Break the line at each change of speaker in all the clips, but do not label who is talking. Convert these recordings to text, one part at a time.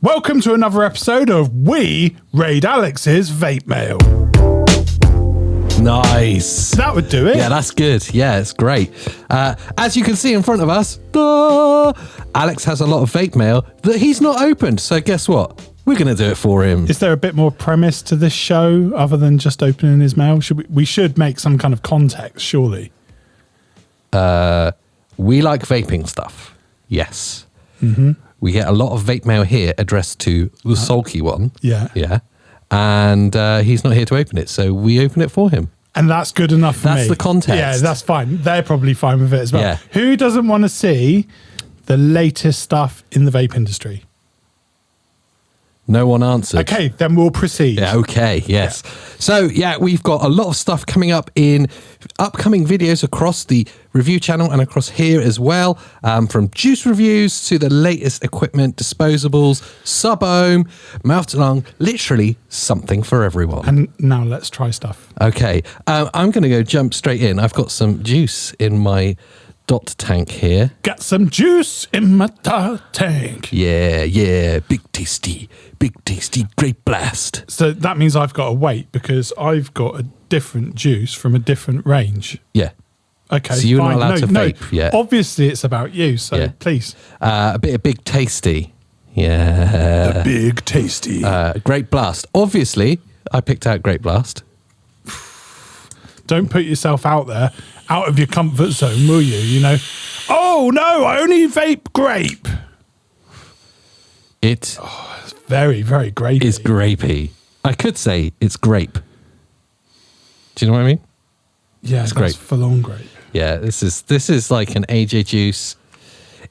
Welcome to another episode of We Raid Alex's Vape Mail.
Nice.
That would do it.
Yeah, that's good. Yeah, it's great. As you can see in front of us, Alex has a lot of vape mail that he's not opened. So guess what? We're going to do it for him.
Is there a bit more premise to this show other than just opening his mail? We should make some kind of context, surely.
We like vaping stuff. Yes. Mm-hmm. We get a lot of vape mail here addressed to the sulky one.
Yeah.
Yeah. And he's not here to open it, so we open it for him.
And that's good enough for me.
That's the context.
Yeah, that's fine. They're probably fine with it as well.
Yeah.
Who doesn't want to see the latest stuff in the vape industry?
No one answered.
Okay, then we'll proceed.
Yeah, okay, yes. Yeah. So, yeah, we've got a lot of stuff coming up in upcoming videos across the review channel and across here as well, from juice reviews to the latest equipment, disposables, sub-ohm, mouth-to-lung, literally something for everyone.
And now let's try stuff.
Okay, I'm going to jump straight in. I've got some juice in my dot tank here.
Got some juice in my dot tank.
Yeah, big tasty grape blast.
So that means I've got to wait because I've got a different juice from a different range.
Yeah.
Okay,
so you're
fine.
not allowed to vape yet.
Obviously it's about you, so please.
A bit of big tasty. Yeah.
The big tasty.
Grape blast. Obviously, I picked out grape blast.
Don't put yourself out there, out of your comfort zone, will you? You know, oh no, I only vape grape.
It's
very, very grapey.
It's grapey. I could say it's grape. Do you know what I mean?
Yeah,
it's
grape.
Grape.
Full on grape.
Yeah, this is like an AJ juice.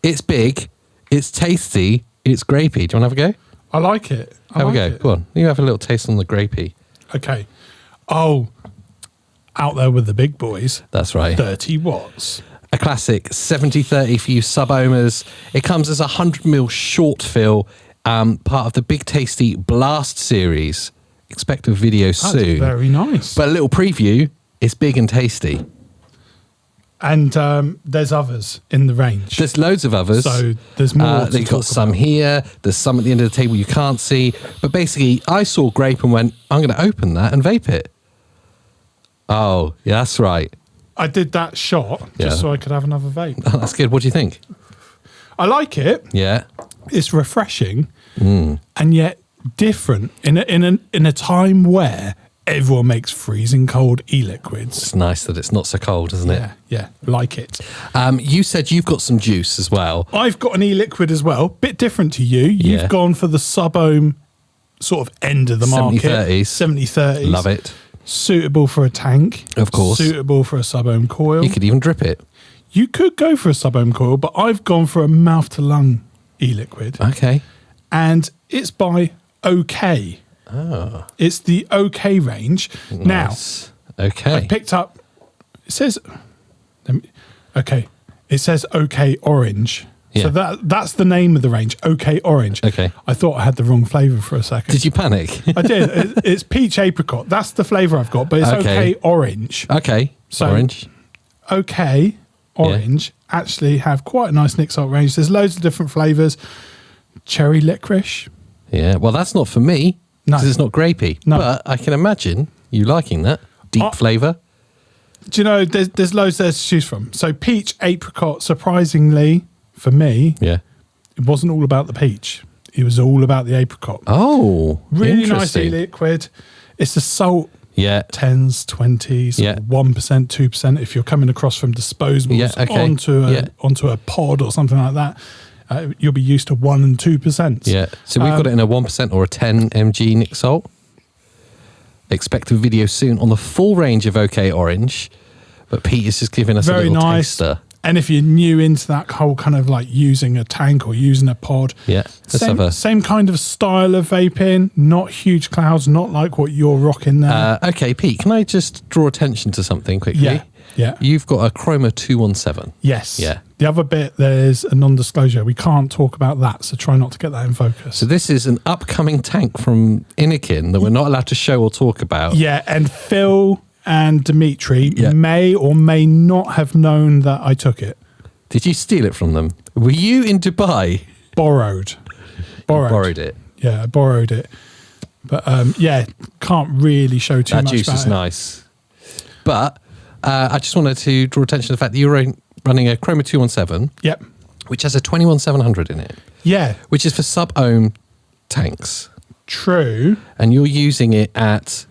It's big, it's tasty, it's grapey. Do you want to have a go?
I like it.
Have a go. Go on. You have a little taste on the grapey.
Okay. Oh, out there with the big boys.
That's right.
30 watts.
A classic 70-30 for you sub-ohmers. It comes as a 100ml short fill, part of the Big Tasty Blast series. Expect a video soon.
Very nice.
But a little preview, it's big and tasty.
And there's others in the range.
There's loads of others.
So there's more to
They've got some
about.
here. There's some at the end of the table you can't see. But basically, I saw grape and went, I'm going to open that and vape it. Oh, yeah, that's right.
I did that shot just so I could have another vape.
Oh, that's good. What do you think?
I like it.
Yeah.
It's refreshing and yet different in a time where everyone makes freezing cold e-liquids.
It's nice that it's not so cold, isn't it?
Yeah, like it.
You said you've got some juice as well.
I've got an e-liquid as well. Bit different to you. You've gone for the sub-ohm sort of end of the market. 70-30s.
Love it.
Suitable for a tank.
Of course.
Suitable for a sub-ohm coil.
You could even drip it.
You could go for a sub-ohm coil, but I've gone for a mouth-to-lung e-liquid.
Okay.
And it's by OK.
Oh.
It's the OK range.
Nice.
Now,
okay.
I picked up, it says, it says OK Orange.
Yeah.
So that's the name of the range, OK Orange.
Okay.
I thought I had the wrong flavour for a second.
Did you panic?
I did. It's peach apricot. That's the flavour I've got, but it's OK Orange.
Okay.
So,
orange.
OK Orange actually have quite a nice Nick Salt range. There's loads of different flavours. Cherry licorice.
Yeah. Well, that's not for me.
No.
Because it's not grapey.
No.
But I can imagine you liking that. Deep flavour.
Do you know, there's loads there to choose from. So peach apricot, surprisingly, for me, it wasn't all about the peach. It was all about the apricot.
Oh,
really nice
interesting.
e-liquid. It's a salt.
Yeah.
10s, 20s, 1%, 2%. If you're coming across from disposables onto a pod or something like that, you'll be used to 1 and 2%.
Yeah. So we've got it in a 1% or a 10 mg Nick Salt. Expect a video soon on the full range of OK Orange. But Pete is just giving us a little taster.
And if you're new into that whole kind of like using a tank or using a pod, same kind of style of vaping, not huge clouds, not like what you're rocking there.
Okay, Pete, can I just draw attention to something quickly?
Yeah.
You've got a Chroma 217.
Yes.
Yeah.
The other bit, there's a non-disclosure. We can't talk about that, so try not to get that in focus.
So this is an upcoming tank from Innikin that we're not allowed to show or talk about.
Yeah, and Phil and Dimitri may or may not have known that I took it.
Did you steal it from them? Were you in Dubai?
Borrowed.
Borrowed it.
Yeah, I borrowed it. But yeah, can't really show too much about it.
That juice is nice. But I just wanted to draw attention to the fact that you're running a Chroma 217.
Yep.
Which has a 21700 in it.
Yeah.
Which is for sub-ohm tanks.
True.
And you're using it at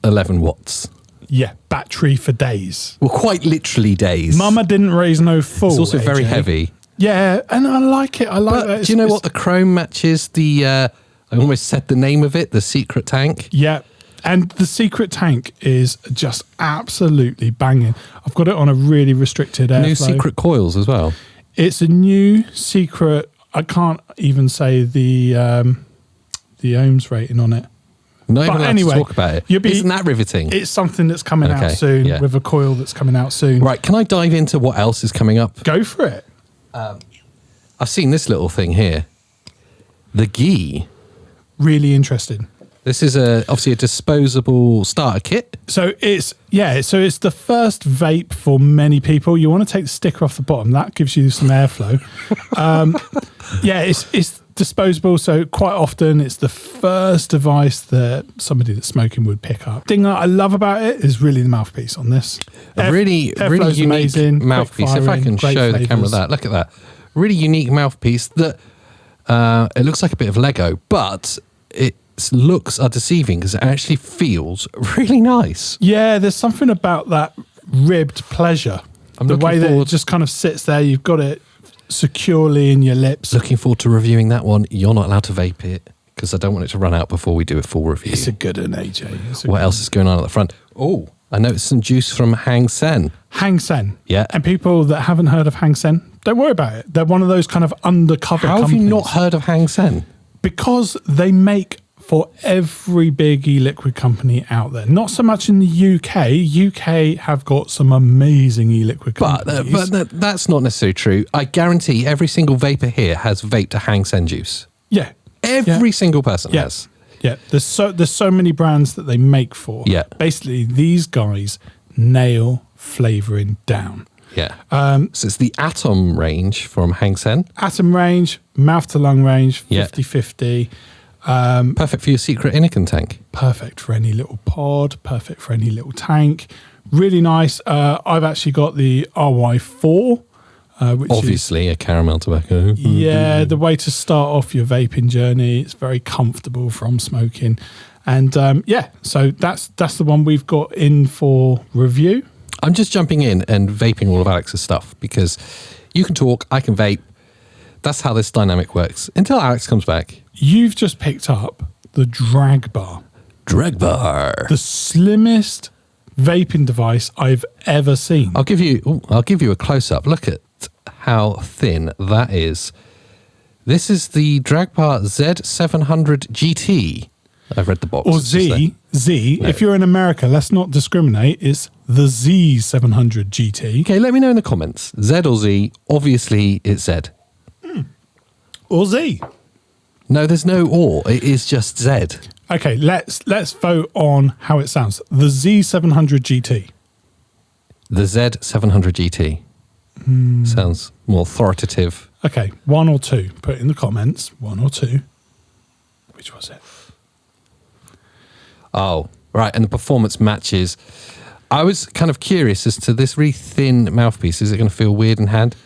11 watts.
Yeah, battery for days.
Well, quite literally days.
Mama didn't raise no fool.
It's also very heavy.
Yeah, and I like it. I like that.
Do you know what? The chrome matches the, I almost said the name of it, the secret tank.
Yeah, and the secret tank is just absolutely banging. I've got it on a really restricted airflow.
New secret coils as well.
It's a new secret. I can't even say the ohms rating on it.
Not even allowed to talk about it. Isn't that riveting?
It's something that's coming out soon with a coil that's coming out soon.
Right, can I dive into what else is coming up?
Go for it.
I've seen this little thing here. The Ghee.
Really interesting.
This is obviously a disposable starter kit.
So it's the first vape for many people. You want to take the sticker off the bottom. That gives you some airflow. It's disposable, so quite often it's the first device that somebody that's smoking would pick up. The thing that I love about it is really the mouthpiece on this.
A really unique
amazing,
mouthpiece. If I can show the camera that, look at that. Really unique mouthpiece that it looks like a bit of Lego, but its looks are deceiving because it actually feels really nice.
Yeah, there's something about that ribbed pleasure. The way that it just kind of sits there, you've got it securely in your lips.
Looking forward to reviewing that one. You're not allowed to vape it because I don't want it to run out before we do a full review.
It's a good one, AJ.
What else is going on at the front? Oh, I noticed some juice from Hang Sen.
Hang Sen.
Yeah.
And people that haven't heard of Hang Sen, don't worry about it. They're one of those kind of undercover companies.
How have you not heard of Hang Sen?
Because they make for every big e-liquid company out there. Not so much in the UK. UK have got some amazing e-liquid companies.
But that's not necessarily true. I guarantee every single vapor here has vaped a Hang Sen juice.
Yeah.
Every single person has.
Yeah. There's so many brands that they make for.
Yeah.
Basically, these guys nail flavouring down.
Yeah. So it's the Atom range from Hang Sen.
Atom range, mouth to lung range, 50-50.
Perfect for your secret Inniken tank.
Perfect for any little pod, perfect for any little tank. Really nice. I've actually got the RY4, which
obviously a caramel tobacco.
Yeah, the way to start off your vaping journey. It's very comfortable from smoking. And so that's the one we've got in for review.
I'm just jumping in and vaping all of Alex's stuff because you can talk, I can vape. That's how this dynamic works. Until Alex comes back.
You've just picked up the Drag Bar.
Drag Bar.
The slimmest vaping device I've ever seen.
I'll give you a close-up. Look at how thin that is. This is the Drag Bar Z700 GT. I've read the box.
Or Z. No. If you're in America, let's not discriminate. It's the Z700 GT.
Okay, let me know in the comments. Z or Z? Obviously, it's Z.
Or Z.
No, there's no or. It is just Z.
Okay, let's vote on how it sounds. The Z700 GT.
The Z700 GT. Sounds more authoritative.
Okay, 1 or 2. Put it in the comments. 1 or 2. Which was it?
Oh, right. And the performance matches. I was kind of curious as to this really thin mouthpiece. Is it going to feel weird in hand?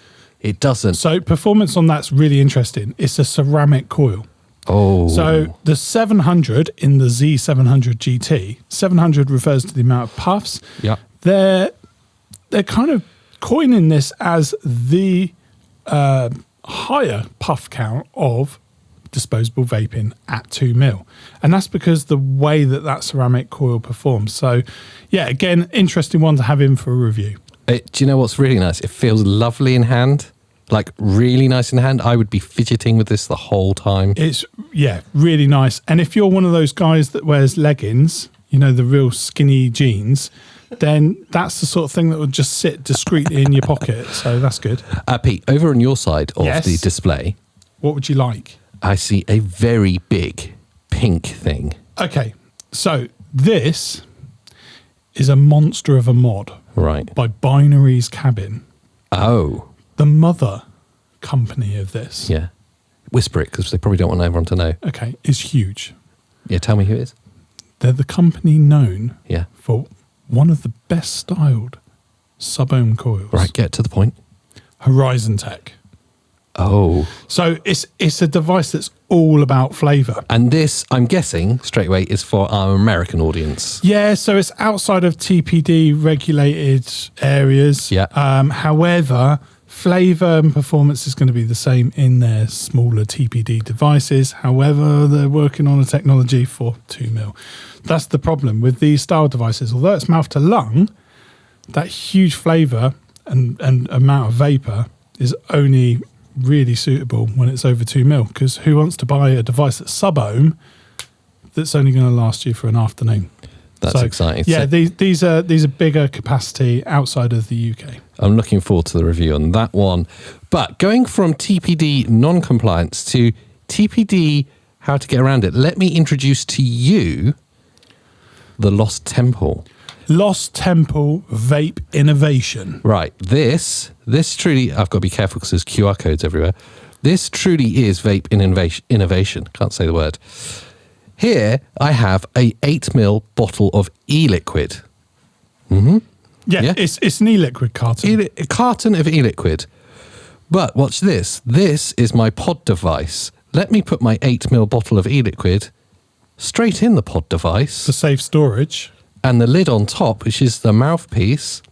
It doesn't.
So performance on that's really interesting. It's a ceramic coil.
Oh.
So the 700 in the Z700 GT, 700 refers to the amount of puffs.
Yeah.
They're kind of coining this as the higher puff count of disposable vaping at 2 mil. And that's because the way that ceramic coil performs. So yeah, again, interesting one to have in for a review.
Do you know what's really nice? It feels lovely in hand. Like really nice in hand. I would be fidgeting with this the whole time.
It's, really nice. And if you're one of those guys that wears leggings, you know, the real skinny jeans, then that's the sort of thing that would just sit discreetly in your pocket. So that's good.
Pete, over on your side of the display.
What would you like?
I see a very big pink thing.
Okay. So this is a monster of a mod.
Right.
By Binary's Cabin.
Oh.
The mother company of this.
Yeah. whisper it because they probably don't want everyone to know.
Okay, is huge.
Yeah, tell me who it is.
They're the company known
Yeah.
for one of the best styled sub-ohm coils.
Right, get to the point.
Horizon Tech.
Oh.
So it's a device that's all about flavour.
And this, I'm guessing, straight away, is for our American audience.
Yeah, so it's outside of TPD regulated areas.
Yeah.
However, flavour and performance is going to be the same in their smaller TPD devices. However, they're working on a technology for 2 mil. That's the problem with these style devices. Although it's mouth to lung, that huge flavour and amount of vapour is only really suitable when it's over 2 mil, because who wants to buy a device that's sub-ohm that's only going to last you for an afternoon?
That's exciting.
Yeah,
So
these are bigger capacity outside of the UK.
I'm looking forward to the review on that one. But going from TPD non-compliance to TPD how to get around it, let me introduce to you the Lost Temple.
Lost Temple Vape Innovation.
Right, this truly, I've got to be careful because there's QR codes everywhere. This truly is vape innovation. Can't say the word. Here I have a 8ml bottle of e-liquid.
Yeah,
Yeah.
It's an e-liquid carton.
A carton of e-liquid. But watch this. This is my pod device. Let me put my 8ml bottle of e-liquid straight in the pod device.
For safe storage.
And the lid on top, which is the mouthpiece.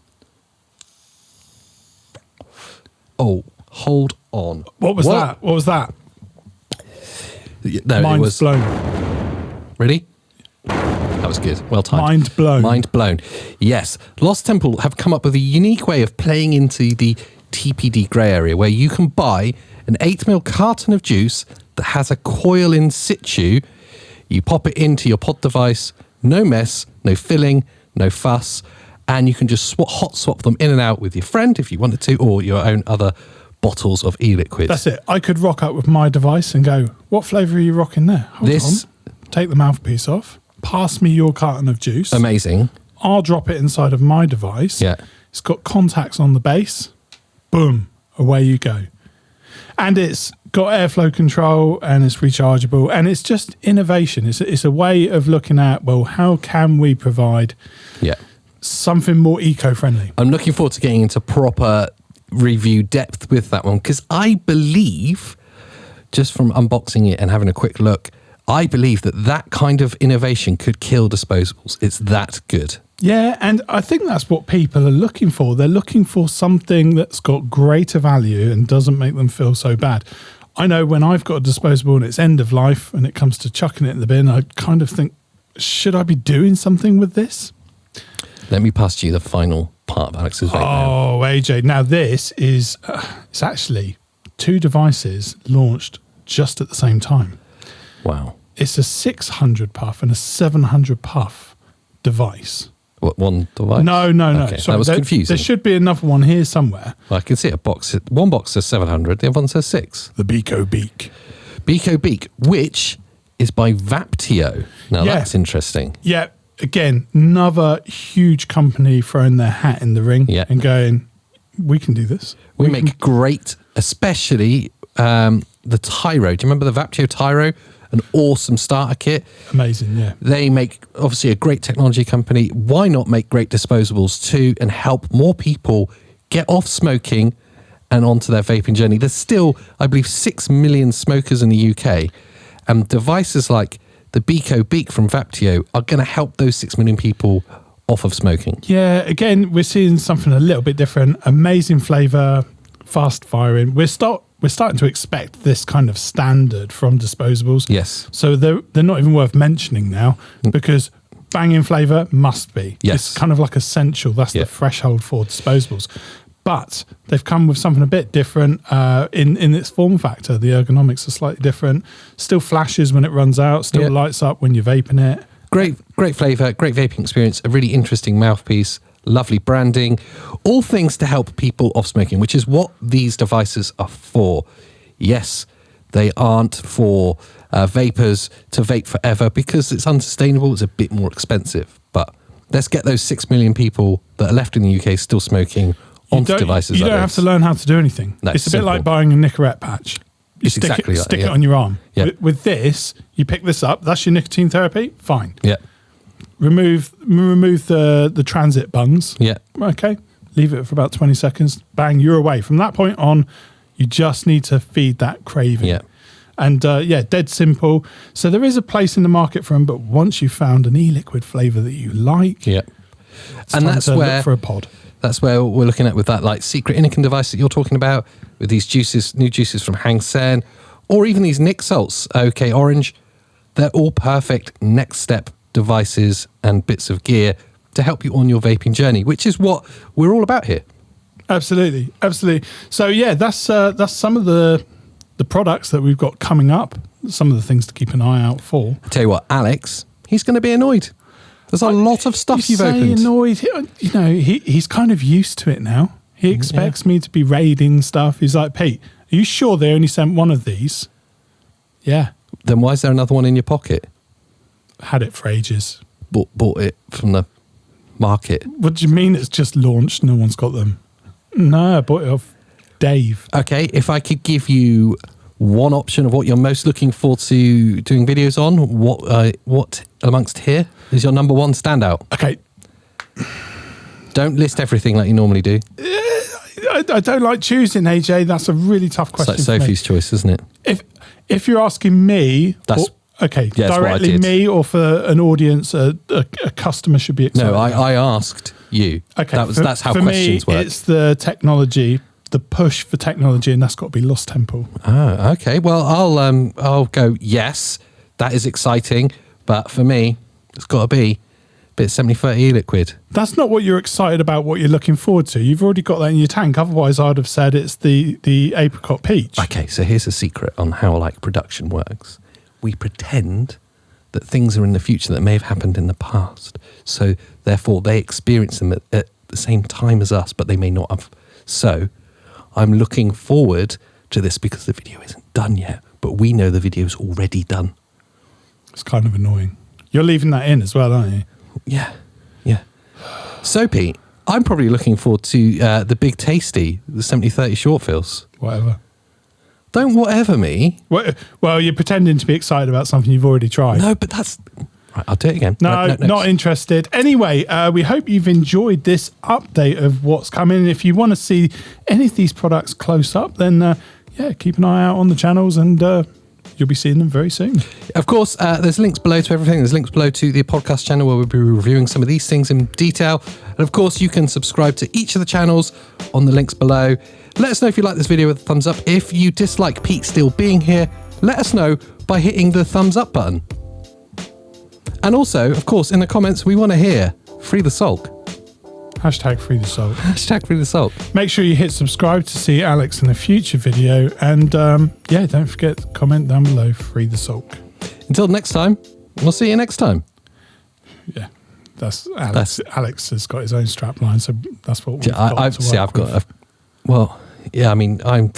Oh, hold on.
What was that? What was that?
No,
Mind
it was
blown.
Ready? That was good. Well timed.
Mind blown.
Mind blown. Yes. Lost Temple have come up with a unique way of playing into the TPD grey area where you can buy an 8ml carton of juice that has a coil in situ. You pop it into your pod device, no mess, no filling, no fuss, and you can just hot swap them in and out with your friend if you wanted to, or your own other bottles of e-liquid.
That's it. I could rock up with my device and go, what flavour are you rocking there? Hold on. Take the mouthpiece off. Pass me your carton of juice.
Amazing.
I'll drop it inside of my device.
Yeah.
It's got contacts on the base. Boom. Away you go. And it's got airflow control and it's rechargeable and it's just innovation. It's a way of looking at, well, how can we provide something more eco-friendly?
I'm looking forward to getting into proper review depth with that one because I believe, just from unboxing it and having a quick look, I believe that kind of innovation could kill disposables. It's that good.
Yeah, and I think that's what people are looking for. They're looking for something that's got greater value and doesn't make them feel so bad. I know when I've got a disposable and it's end of life and it comes to chucking it in the bin, I kind of think, should I be doing something with this?
Let me pass to you the final part of Alex's vape now.
Oh, AJ. Now this is, it's actually 2 devices launched just at the same time.
Wow.
It's a 600 puff and a 700 puff device.
What, one device?
No.
Okay,
Sorry,
that was confusing.
There should be another one here somewhere.
Well, I can see a box. One box says 700, the other one says 6.
The Beco Beak.
Beco Beak, which is by Vapio. Now that's interesting.
Yeah. Again, another huge company throwing their hat in the ring and going, we can do this.
We make great, especially the Tyro. Do you remember the Vapio Tyro? An awesome starter kit.
Amazing, yeah.
They make, obviously, a great technology company. Why not make great disposables too and help more people get off smoking and onto their vaping journey? There's still, I believe, 6 million smokers in the UK. And devices like the Beco Beak from Vapio are going to help those 6 million people off of smoking.
Yeah, again, we're seeing something a little bit different. Amazing flavour, fast firing. We're starting to expect this kind of standard from disposables.
Yes.
So they're not even worth mentioning now because banging flavour must be.
Yes.
It's kind of like essential. That's the threshold for disposables. But they've come with something a bit different in its form factor. The ergonomics are slightly different. Still flashes when it runs out. Still lights up when you're vaping it.
Great flavour, great vaping experience, a really interesting mouthpiece, lovely branding, all things to help people off smoking, which is what these devices are for. Yes, they aren't for vapors to vape forever because it's unsustainable, it's a bit more expensive. But let's get those 6 million people that are left in the UK still smoking onto devices
You
like
don't
this.
have to learn how to do anything.
No,
it's a
simple.
bit like buying a Nicorette patch.
It's exactly like
stick
that,
it on your arm.
Yeah.
With this, you pick this up. That's your nicotine therapy. Fine.
Yeah.
Remove the transit bungs.
Yeah.
Okay. Leave it for about 20 seconds. Bang, you're away. From that point on, you just need to feed that craving.
Yeah.
And dead simple. So there is a place in the market for them, but once you've found an e-liquid flavour that you like,
Yeah.
it's
And
time
that's
to
where
look for a pod.
That's where we're looking at with that like secret Inikin device that you're talking about, with these juices, new juices from Hang Seng, or even these Nick Salts, OK Orange. They're all perfect next step devices and bits of gear to help you on your vaping journey, which is what we're all about here.
Absolutely. So yeah, that's some of the products that we've got coming up. Some of the things to keep an eye out for.
I tell you what, Alex, he's going to be annoyed. There's a lot of stuff you've opened.
Annoyed. You know, he's kind of used to it now. He expects me to be raiding stuff. He's like, Pete, are you sure they only sent one of these? Yeah.
Then why is there another one in your pocket?
Had it for ages.
Bought it from the market.
What do you mean it's just launched? No one's got them. No, I bought it off Dave.
Okay, if I could give you one option of what you're most looking forward to doing videos on, what amongst here is your number one standout?
Okay.
Don't list everything like you normally do.
I don't like choosing, AJ. That's a really tough question.
It's like Sophie's choice, isn't it?
If you're asking me,
That's
okay,
yeah,
directly me or for an audience, a customer should be excited.
No, I asked you.
Okay,
that's how
for
questions
me,
work.
It's the technology, the push for technology, and that's got to be Lost Temple.
Ah, okay. Well, I'll go. Yes, that is exciting, but for me, it's got to be a bit 70-30 e-liquid.
That's not what you're excited about. What you're looking forward to. You've already got that in your tank. Otherwise, I'd have said it's the apricot peach.
Okay, so here's a secret on how like production works. We pretend that things are in the future that may have happened in the past. So therefore they experience them at the same time as us, but they may not have. So I'm looking forward to this because the video isn't done yet, but we know the video's already done.
It's kind of annoying. You're leaving that in as well, aren't you?
Yeah. So Pete, I'm probably looking forward to the Big Tasty, the 70-30 Shortfills.
Whatever.
Don't whatever me.
Well, you're pretending to be excited about something you've already tried.
No, but that's... Right, I'll do it again.
No, not interested. Anyway, we hope you've enjoyed this update of what's coming. If you want to see any of these products close up, then keep an eye out on the channels and you'll be seeing them very soon.
Of course, there's links below to everything. There's links below to the podcast channel where we'll be reviewing some of these things in detail. And of course, you can subscribe to each of the channels on the links below. Let us know if you like this video with a thumbs up. If you dislike Pete still being here, let us know by hitting the thumbs up button. And also, of course, in the comments, we want to hear Free the Sulk.
Hashtag Free the Sulk.
Hashtag Free the Sulk.
Make sure you hit subscribe to see Alex in a future video. And don't forget to comment down below, Free the Sulk.
Until next time, we'll see you next time.
Yeah, that's Alex. Alex has got his own strap line, so that's what we've
Well, yeah, I mean, I know.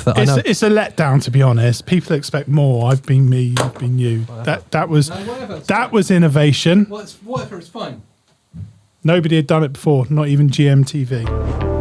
It's a letdown, to be honest. People expect more. I've been me, you've been you. That was innovation.
Whatever, it's fine.
Nobody had done it before, not even GMTV.